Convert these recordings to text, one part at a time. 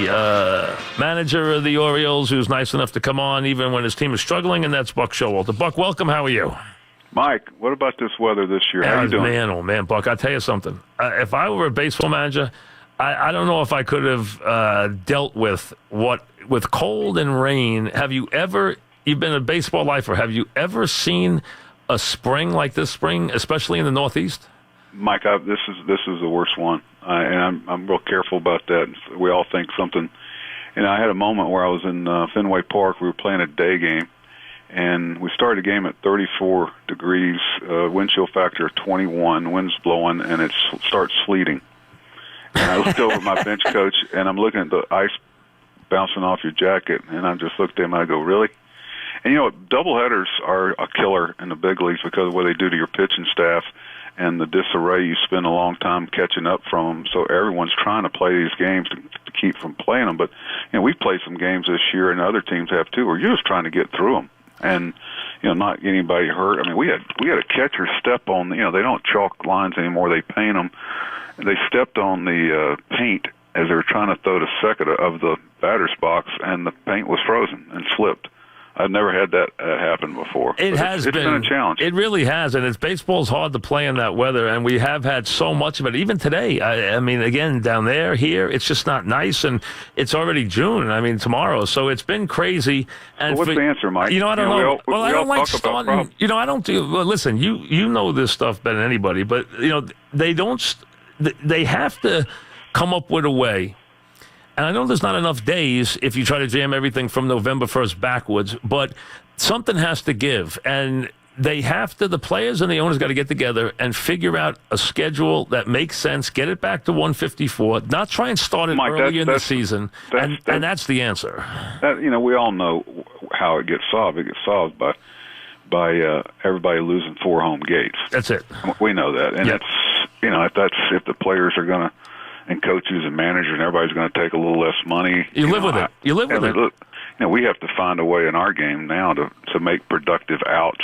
the manager of the Orioles, who's nice enough to come on even when his team is struggling, and that's Buck Showalter. Buck, welcome. How are you? Mike, what about this weather this year? How you doing? Man, oh man, Buck, I'll tell you something. If I were a baseball manager, I don't know if I could have dealt with cold and rain. You've been a baseball lifer, have you ever seen a spring like this spring, especially in the Northeast? Mike, this is the worst one, and I'm real careful about that. We all think something. And I had a moment where I was in Fenway Park. We were playing a day game, and we started the game at 34 degrees, wind chill factor of 21, wind's blowing, and it starts sleeting. And I looked over at my bench coach, and I'm looking at the ice bouncing off your jacket, and I just looked at him and I go, really? And, doubleheaders are a killer in the big leagues because of what they do to your pitching staff and the disarray. You spend a long time catching up from them. So everyone's trying to play these games to keep from playing them. But, we've played some games this year, and other teams have too, where you're just trying to get through them and, not get anybody hurt. I mean, we had a catcher step on, they don't chalk lines anymore. They paint them. They stepped on the paint as they were trying to throw the second of the batter's box, and the paint was frozen and slipped. I've never had that happen before. It's been a challenge. It really has, and baseball's hard to play in that weather, and we have had so much of it. Even today, I mean, again, down there, here, it's just not nice, and it's already June, tomorrow, so it's been crazy. And what's the answer, Mike? I don't know. I don't like starting. I don't do. Well, listen, you know this stuff better than anybody, but they don't. They have to come up with a way. And I know there's not enough days if you try to jam everything from November 1st backwards, but something has to give. And the players and the owners got to get together and figure out a schedule that makes sense, get it back to 154, not try and start it early in the season. And that's the answer. We all know how it gets solved. It gets solved by everybody losing 4 home gates. That's it. We know that. And if the players are going to, and coaches and managers and everybody's going to take a little less money. You live with it. Look, we have to find a way in our game now to make productive outs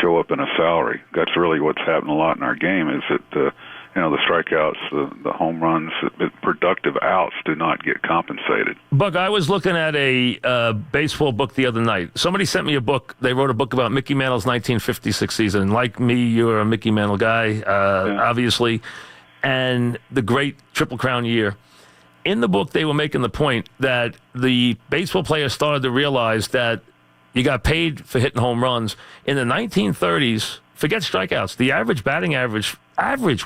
show up in a salary. That's really what's happened a lot in our game is that, the strikeouts, the home runs, the productive outs do not get compensated. Buck, I was looking at a baseball book the other night. Somebody sent me a book. They wrote a book about Mickey Mantle's 1956 season. Like me, you're a Mickey Mantle guy, obviously. And the great Triple Crown year. In the book, they were making the point that the baseball players started to realize that you got paid for hitting home runs. In the 1930s, forget strikeouts, the average batting average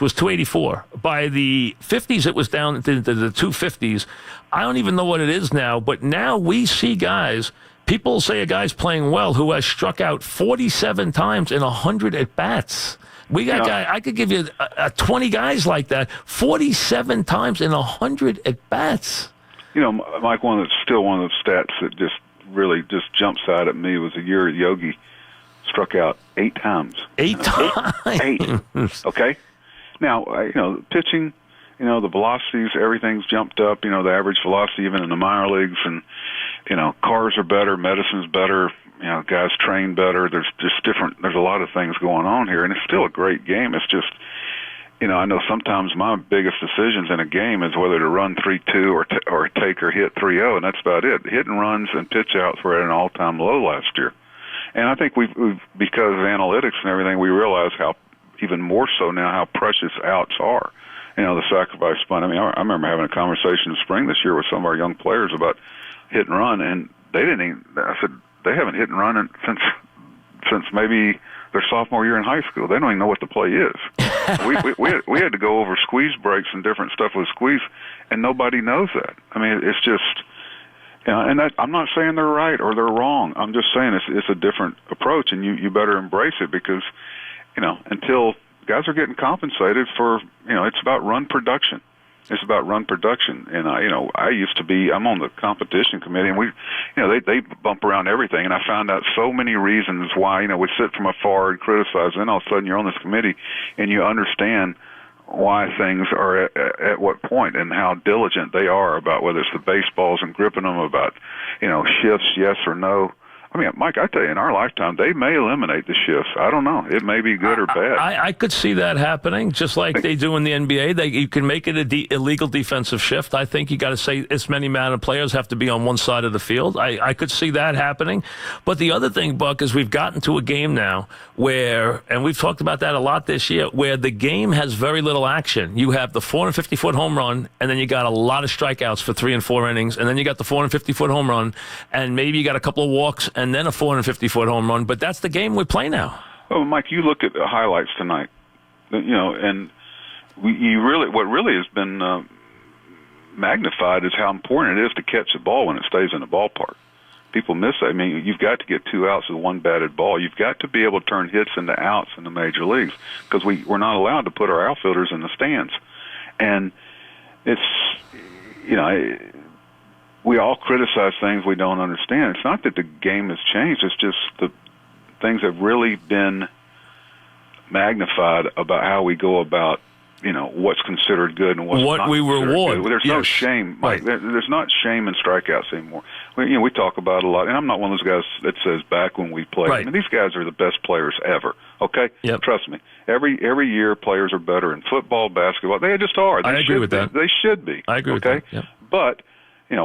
was 284. By the 50s, it was down to the 250s. I don't even know what it is now, but now we see guys, people say a guy's playing well who has struck out 47 times in 100 at-bats. We got guys. I could give you 20 guys like that, 47 times in 100 at bats. Mike, one of the stats that just really just jumps out at me was the year Yogi struck out 8 times. 8 times. 8. Okay. Now, pitching. The velocities, everything's jumped up. The average velocity even in the minor leagues, and cars are better, medicine's better. Guys train better. There's a lot of things going on here, and it's still a great game. It's just, I know sometimes my biggest decisions in a game is whether to run 3-2 or take or hit 3-0, and that's about it. Hit and runs and pitch outs were at an all-time low last year. And I think we've because of analytics and everything, we realize how, even more so now, how precious outs are. The sacrifice bunt. I remember having a conversation in spring this year with some of our young players about hit and run, and they didn't even, I said, they haven't hit and run since maybe their sophomore year in high school. They don't even know what the play is. we had to go over squeeze breaks and different stuff with squeeze, and nobody knows that. It's just, and that, I'm not saying they're right or they're wrong. I'm just saying it's a different approach, and you better embrace it because, until guys are getting compensated for, it's about run production. It's about run production. And, I used to be, I'm on the competition committee, and they bump around everything. And I found out so many reasons why, we sit from afar and criticize, and then all of a sudden you're on this committee and you understand why things are at what point and how diligent they are about whether it's the baseballs and gripping them, about, shifts, yes or no. I mean, Mike, I tell you, in our lifetime, they may eliminate the shifts. I don't know. It may be good or bad. I could see that happening, just like they do in the NBA. You can make it a illegal defensive shift. I think you got to say as many amount of players have to be on one side of the field. I could see that happening. But the other thing, Buck, is we've gotten to a game now where, and we've talked about that a lot this year, where the game has very little action. You have the 450-foot home run, and then you got a lot of strikeouts for 3 and 4 innings, and then you got the 450-foot home run, and maybe you got a couple of walks, and then a 450-foot home run. But that's the game we play now. Oh, Mike, you look at the highlights tonight, and what really has been magnified is how important it is to catch the ball when it stays in the ballpark. People miss that. I mean, you've got to get 2 outs with 1 batted ball. You've got to be able to turn hits into outs in the major leagues because we're not allowed to put our outfielders in the stands. And it's, we all criticize things we don't understand. It's not that the game has changed. It's just the things have really been magnified about how we go about, what's considered good and what's not we reward. good. There's no shame, Mike. Right. There's not shame in strikeouts anymore. We talk about it a lot, and I'm not one of those guys that says back when we played. Right. I mean, these guys are the best players ever. Okay, Yep. Trust me. Every year, players are better in football, basketball. They just are. I agree with that. They should be. I agree with that. Yep. But they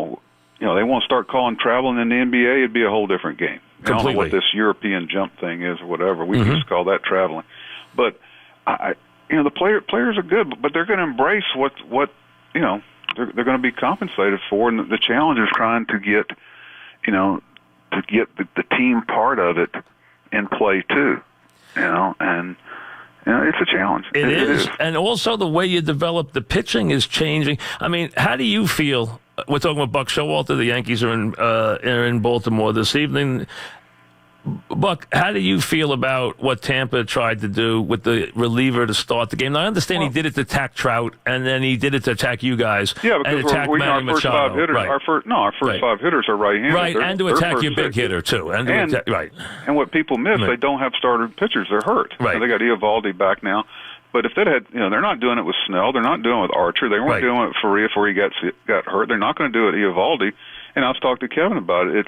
want to start calling traveling in the NBA. It'd be a whole different game. I don't know what this European jump thing is or whatever. We can just call that traveling. But the players are good, but they're going to embrace what they're going to be compensated for, and the challenge is trying to get the team part of it in play too. And it's a challenge. It is, and also the way you develop the pitching is changing. I mean, how do you feel? We're talking about Buck Showalter. The Yankees are in Baltimore this evening. Buck, how do you feel about what Tampa tried to do with the reliever to start the game? Now, I understand he did it to attack Trout, and then he did it to attack you guys. Yeah, because our first 5 hitters, right. our first 5 hitters are right-handed. Right, and to attack your big hitter, too. Right. And what people miss, they don't have starter pitchers. They're hurt. Right. They got Eovaldi back now. But if they had, they're not doing it with Snell. They're not doing it with Archer. They weren't doing it with Faria before he got hurt. They're not going to do it with Eovaldi. And I was talking to Kevin about it.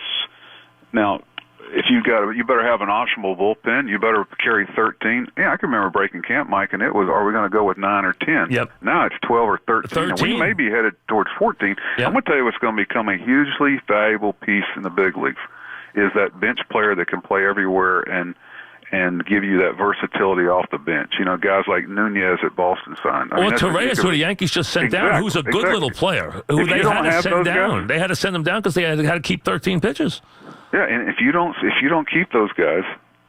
Now, if you better have an optional bullpen. You better carry 13. Yeah, I can remember breaking camp, Mike, and it was, are we going to go with 9 or 10? Yep. Now it's 12 or 13. And we may be headed towards 14. Yep. I'm going to tell you what's going to become a hugely valuable piece in the big leagues is that bench player that can play everywhere and give you that versatility off the bench. Guys like Nunez at Boston signed. Or Torres, who the Yankees just sent down, who's a good little player, who they had to send down. They had to send him down because they had to keep 13 pitches. Yeah, and if you don't keep those guys,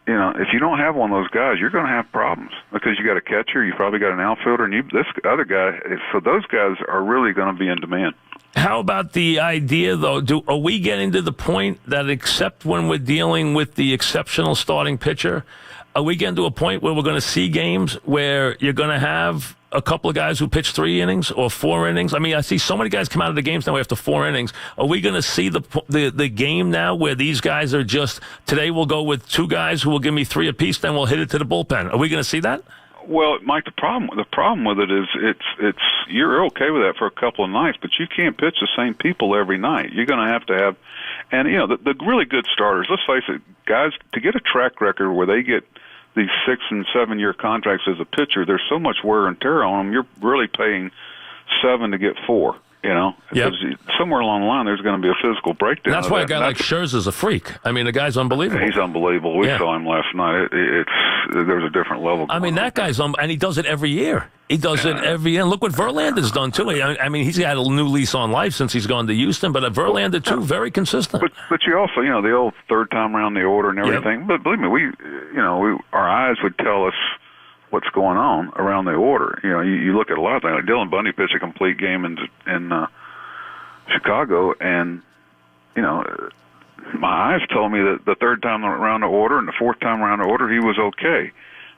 if you don't have one of those guys, you're going to have problems because you got a catcher, you probably got an outfielder, and this other guy. So those guys are really going to be in demand. How about the idea, though? Are we getting to the point that, except when we're dealing with the exceptional starting pitcher, are we getting to a point where we're going to see games where you're going to have a couple of guys who pitch 3 innings or 4 innings? I mean, I see so many guys come out of the games now after 4 innings. Are we going to see the game now where these guys are just, today we'll go with 2 guys who will give me 3 apiece, then we'll hit it to the bullpen? Are we going to see that? Well, Mike, the problem with it is it's you're okay with that for a couple of nights, but you can't pitch the same people every night. You're going to have, and the really good starters. Let's face it, guys, to get a track record where they get these 6 and 7 year contracts as a pitcher, there's so much wear and tear on them. You're really paying 7 to get 4. Because somewhere along the line there's going to be a physical breakdown. That's why a guy like Scherzer's a freak. I mean, the guy's unbelievable. He's unbelievable. We saw him last night. There's a different level. I mean, that guy's and he does it every year. He does it every year. And look what Verlander's done too. I mean, he's got a new lease on life since he's gone to Houston. But Verlander too, very consistent. But you also, the old third time around the order and everything. Yep. But believe me, our eyes would tell us what's going on around the order. You look at a lot of things. Like Dylan Bundy pitched a complete game in Chicago, and my eyes told me that the third time around the order and the fourth time around the order he was okay.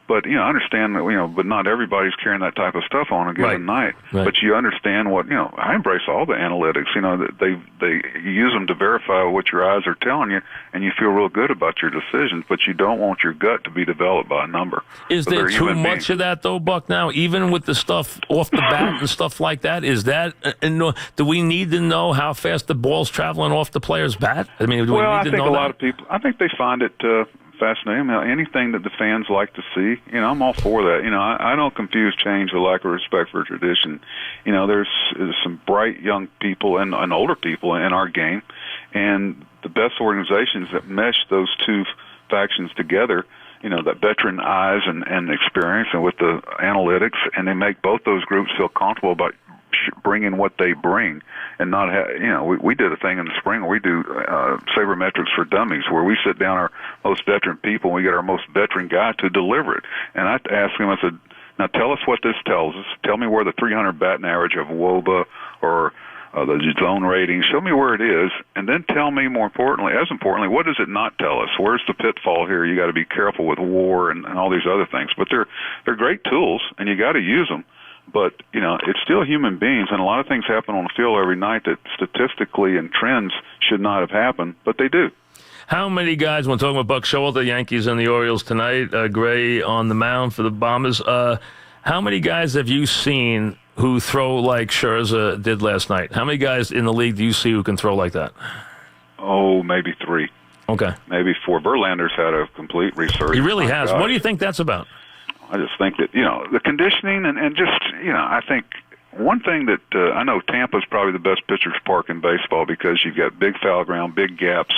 But I understand that but not everybody's carrying that type of stuff on a given night. Right. But you understand what I embrace all the analytics. That they use them to verify what your eyes are telling you, and you feel real good about your decisions. But you don't want your gut to be developed by a number. Is there too much of that though, Buck? Now, even with the stuff off the bat and stuff like that, is that? Do we need to know how fast the ball's traveling off the player's bat? I mean, do we need to know I think a lot that? of people. I think they find it fascinating. Anything that the fans like to see, I'm all for that. I don't confuse change with lack of respect for tradition. There's some bright young people and older people in our game, and the best organizations that mesh those two factions together, that veteran eyes and experience, and with the analytics, and they make both those groups feel comfortable about bringing what they bring, and not we did a thing in the spring where we do sabermetrics for dummies, where we sit down our most veteran people and we get our most veteran guy to deliver it. And I asked him, I said, now tell us what this tells us. Tell me where the 300 batting average of WOBA or the zone rating, show me where it is, and then tell me as importantly, what does it not tell us? Where's the pitfall here? You got to be careful with WAR and all these other things. But they're great tools, and you got to use them. But, it's still human beings, and a lot of things happen on the field every night that statistically and trends should not have happened, but they do. How many guys, when talking about Buck Showalter, the Yankees and the Orioles tonight, Gray on the mound for the Bombers, how many guys have you seen who throw like Scherzer did last night? How many guys in the league do you see who can throw like that? Oh, maybe 3. Okay. Maybe 4. Verlander's had a complete resurgence. He really has. What do you think that's about? I just think that, the conditioning and just, I think one thing that I know Tampa's probably the best pitcher's park in baseball because you've got big foul ground, big gaps.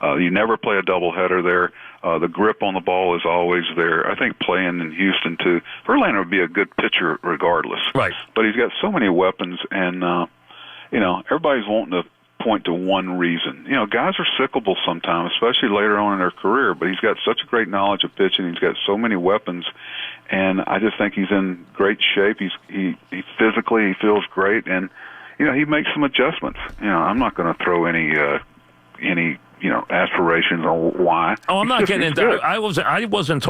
You never play a doubleheader there. The grip on the ball is always there. I think playing in Houston, too, Verlander would be a good pitcher regardless. Right. But he's got so many weapons, and, everybody's wanting to point to one reason. Guys are cyclical sometimes, especially later on in their career, but he's got such a great knowledge of pitching. He's got so many weapons, and I just think he's in great shape. He physically, he feels great, and, he makes some adjustments. I'm not going to throw any aspirations on why. Oh, I'm not getting into that. I wasn't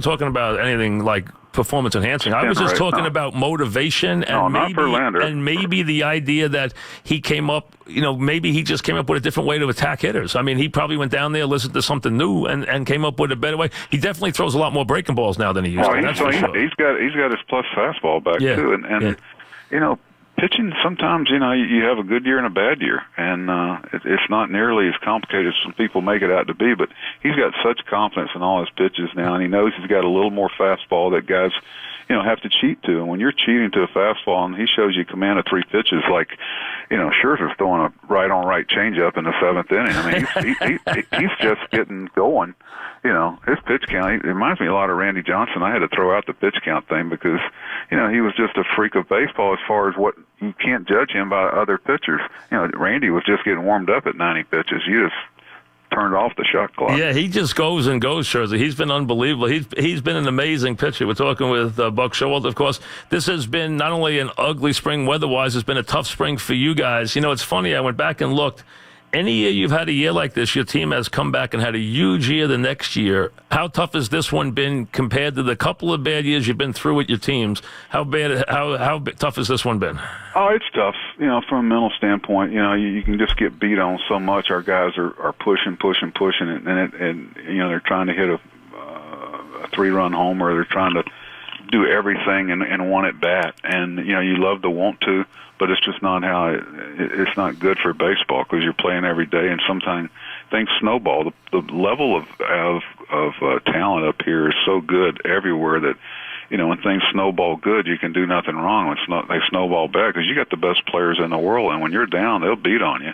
talking about anything like performance enhancing. I was just talking about motivation and maybe the idea that he came up, maybe he just came up with a different way to attack hitters. I mean, he probably went down there, listened to something new, and came up with a better way. He definitely throws a lot more breaking balls now than he used to. That's for sure. He's got his plus fastball back too, and pitching, sometimes, you have a good year and a bad year, and it's not nearly as complicated as some people make it out to be, but he's got such confidence in all his pitches now, and he knows he's got a little more fastball that guys, have to cheat to. And when you're cheating to a fastball and he shows you command of 3 pitches, like, Scherzer's throwing a right-on-right changeup in the 7th inning. I mean, he's just getting going. His pitch count, it reminds me a lot of Randy Johnson. I had to throw out the pitch count thing because, he was just a freak of baseball as far as what you can't judge him by other pitchers. Randy was just getting warmed up at 90 pitches. You just turned off the shot clock. Yeah, he just goes and goes, Scherzer. He's been unbelievable. He's been an amazing pitcher. We're talking with Buck Showalter, of course. This has been not only an ugly spring weather-wise, it's been a tough spring for you guys. It's funny, I went back and looked. Any year you've had a year like this, your team has come back and had a huge year the next year. How tough has this one been compared to the couple of bad years you've been through with your teams? How tough has this one been? Oh, it's tough. From a mental standpoint, you can just get beat on so much. Our guys are pushing, and they're trying to hit a 3-run homer. They're trying to do everything in one at bat, and you love to want to, but it's just not how it's not good for baseball because you're playing every day, and sometimes things snowball. The level of talent up here is so good everywhere that when things snowball good, you can do nothing wrong. When they snowball bad because you got the best players in the world, and when you're down, they'll beat on you.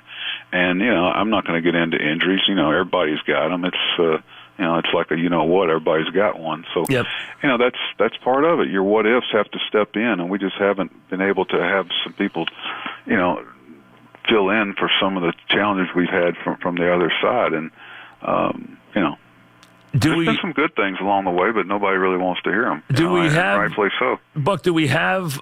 And I'm not going to get into injuries. Everybody's got them. It's it's like everybody's got one. So, yep. That's part of it. Your what ifs have to step in, and we just haven't been able to have some people, fill in for some of the challenges we've had from the other side. And, there's been some good things along the way, but nobody really wants to hear them. Rightfully so. Buck, do we have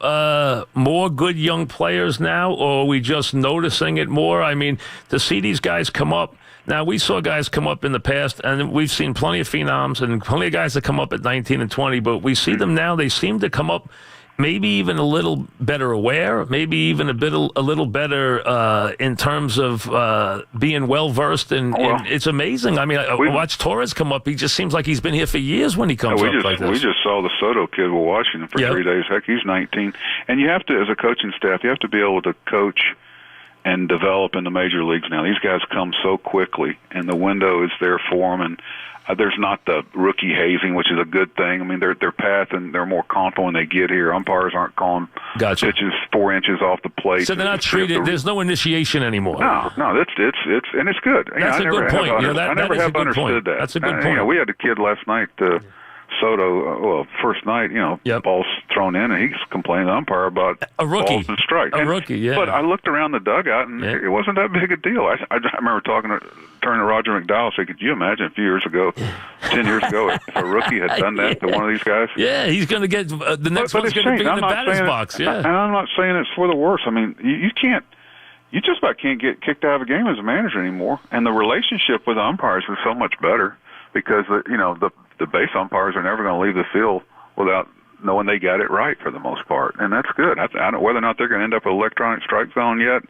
more good young players now, or are we just noticing it more? I mean, to see these guys come up, Now, we saw guys come up in the past, and we've seen plenty of phenoms and plenty of guys that come up at 19 and 20, but we see them now. They seem to come up maybe even a little better aware, maybe even a little better in terms of being well-versed. And it's amazing. I mean, I watched Torres come up. He just seems like he's been here for years when he comes up like this. We just saw the Soto kid. We're watching him for 3 days. Heck, he's 19. And you have to, as a coaching staff, you have to be able to coach and develop in the major leagues now. These guys come so quickly, and the window is there for them. And there's not the rookie hazing, which is a good thing. I mean, their path, and they're more confident when they get here. Umpires aren't calling pitches 4 inches off the plate. So they're not treated. There's no initiation anymore. No, it's and it's good. That's a good point. I never have understood that. That's a good point. We had a kid last night. Soto, first night, balls thrown in, and he's complaining to the umpire about a rookie. Balls and strikes. A rookie, yeah. But I looked around the dugout, and it wasn't that big a deal. I remember turning to Roger McDowell and saying, could you imagine a few years ago, 10 years ago, if a rookie had done that to one of these guys? Yeah, he's going to get the next one's going to be in the batter's box. Yeah. And I'm not saying it's for the worse. I mean, you can't. You just about can't get kicked out of a game as a manager anymore. And the relationship with the umpires is so much better because, the base umpires are never going to leave the field without knowing they got it right for the most part. And that's good. I don't whether or not they're going to end up with electronic strike zone yet,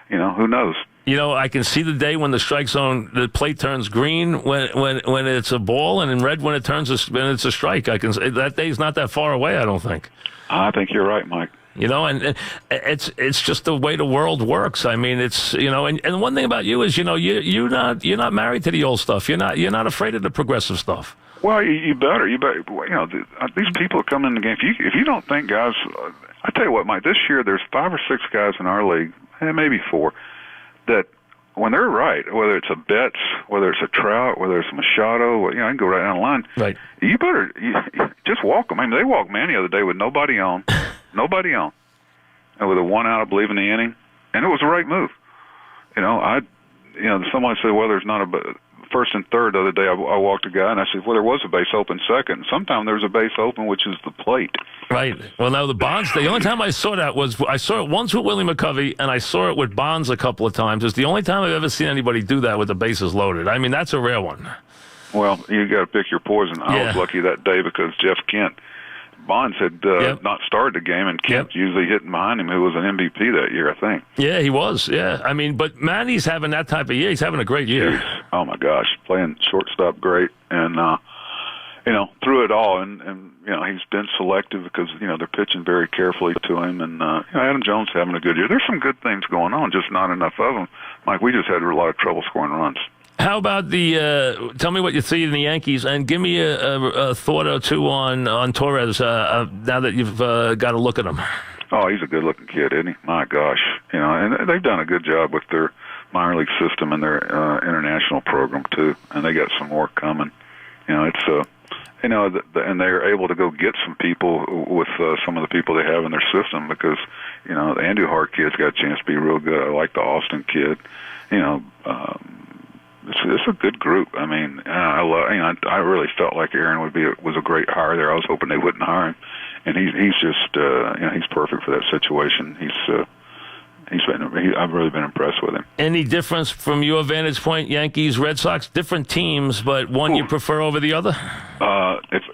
who knows? I can see the day when the strike zone, the plate turns green when it's a ball, and in red when when it's a strike. I can say that day's not that far away, I don't think. I think you're right, Mike. And it's just the way the world works. I mean, it's and one thing about you is you're not married to the old stuff. You're not afraid of the progressive stuff. Well, you better. These people come in the game. If you don't think guys, I tell you what, Mike. This year there's 5 or 6 guys in our league, maybe 4, that when they're right, whether it's a Betts, whether it's a Trout, whether it's a Machado, I can go right down the line. Right. You better just walk them. I mean, they walked Manny the other day with nobody on, and with a 1 out, I believe, in the inning, and it was the right move. Someone said, well, there's not a first and third. The other day, I walked a guy, and I said, well, there was a base open second. Sometimes there's a base open, which is the plate. Right. Well, now the Bonds, the only time I saw that was I saw it once with Willie McCovey, and I saw it with Bonds a couple of times. It's the only time I've ever seen anybody do that with the bases loaded. I mean, that's a rare one. Well, you got to pick your poison. I was lucky that day because Jeff Kent, Bonds had not started the game, and Kent usually hitting behind him, who was an MVP that year, I think. Yeah, he was. Yeah, I mean, but Manny's having that type of year. He's having a great year. Oh my gosh, playing shortstop great, and through it all, and he's been selective because they're pitching very carefully to him, and Adam Jones having a good year. There's some good things going on, just not enough of them. Mike, we just had a lot of trouble scoring runs. How about tell me what you see in the Yankees, and give me a thought or two on Torres now that you've got a look at him. Oh, he's a good-looking kid, isn't he? My gosh. And they've done a good job with their minor league system and their international program, too, and they got some more coming. It's and they're able to go get some people with some of the people they have in their system because, the Andujar kid's got a chance to be real good. I like the Austin kid. It's a good group. I mean, I really felt like Aaron was a great hire there. I was hoping they wouldn't hire him, and he's just he's perfect for that situation. I've really been impressed with him. Any difference from your vantage point, Yankees, Red Sox, different teams, but one you prefer over the other?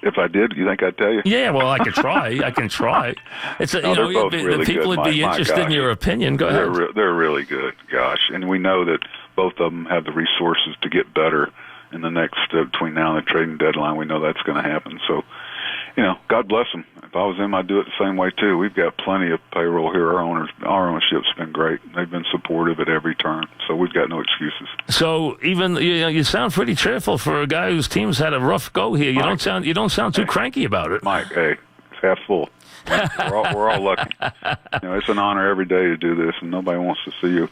If I did, you think I'd tell you? Yeah, well, I could try. I can try. It's they're both really the people good. would be interested in your opinion. Go ahead. They're really good. Gosh, and we know that both of them have the resources to get better in the next between now and the trading deadline. We know that's going to happen. So, God bless them. If I was them, I'd do it the same way too. We've got plenty of payroll here. Our ownership's been great. They've been supportive at every turn, so we've got no excuses. So even you sound pretty cheerful for a guy whose team's had a rough go here. You don't sound too cranky about it, Mike. Hey, it's half full. We're all lucky. It's an honor every day to do this, and nobody wants to see you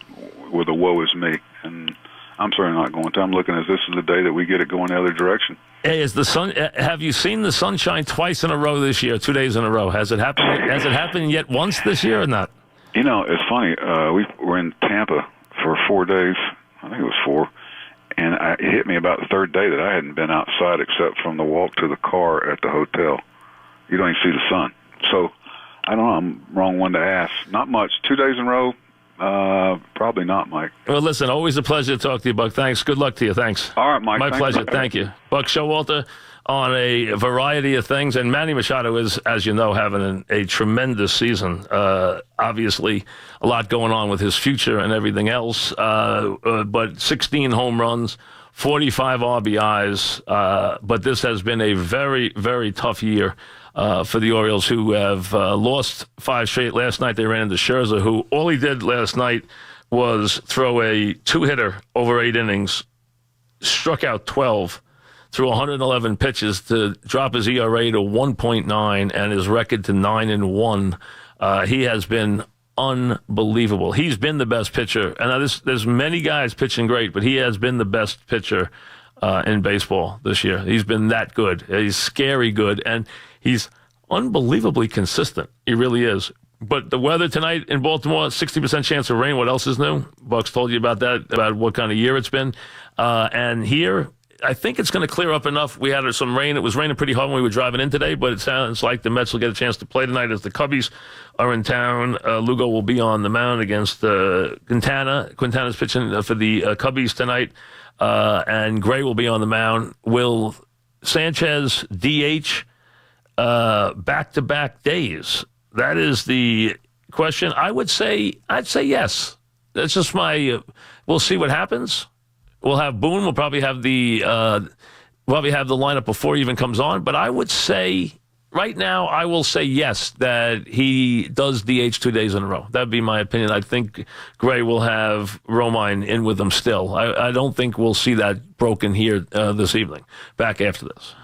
with a woe is me. And I'm certainly not going to. I'm looking as this is the day that we get it going the other direction. Hey, is the sun? Have you seen the sunshine twice in a row this year? 2 days in a row. Has it happened? Has it happened yet once this year or not? It's funny. We were in Tampa for 4 days. I think it was 4. And it hit me about the third day that I hadn't been outside except from the walk to the car at the hotel. You don't even see the sun. So I don't know. I'm wrong one to ask. Not much. 2 days in a row. Probably not, Mike. Well, listen, always a pleasure to talk to you, Buck. Thanks. Good luck to you. Thanks. All right, Mike. My pleasure. Thank you. Buck Showalter on a variety of things. And Manny Machado is, as you know, having a tremendous season. Obviously, a lot going on with his future and everything else. But 16 home runs, 45 RBIs. But this has been a very, very tough year for the Orioles, who have lost 5 straight. Last night they ran into Scherzer, who all he did last night was throw a 2-hitter over 8 innings, struck out 12, threw 111 pitches to drop his ERA to 1.9 and his record to 9-1. He has been unbelievable. He's been the best pitcher. And there's many guys pitching great, but he has been the best pitcher in baseball this year. He's been that good. He's scary good, and he's unbelievably consistent. He really is. But the weather tonight in Baltimore, 60% chance of rain. What else is new? Buck's told you about that, about what kind of year it's been. And here, I think it's going to clear up enough. We had some rain. It was raining pretty hard when we were driving in today, but it sounds like the Mets will get a chance to play tonight as the Cubbies are in town. Lugo will be on the mound against Quintana. Quintana's pitching for the Cubbies tonight, and Gray will be on the mound. Will Sanchez DH back-to-back days? That is the question. I'd say yes. That's just my. We'll see what happens. We'll have Boone. We'll probably have the lineup before he even comes on. But I would say right now, I will say yes, that he does DH 2 days in a row. That'd be my opinion. I think Gray will have Romine in with him still. I don't think we'll see that broken here this evening. Back after this.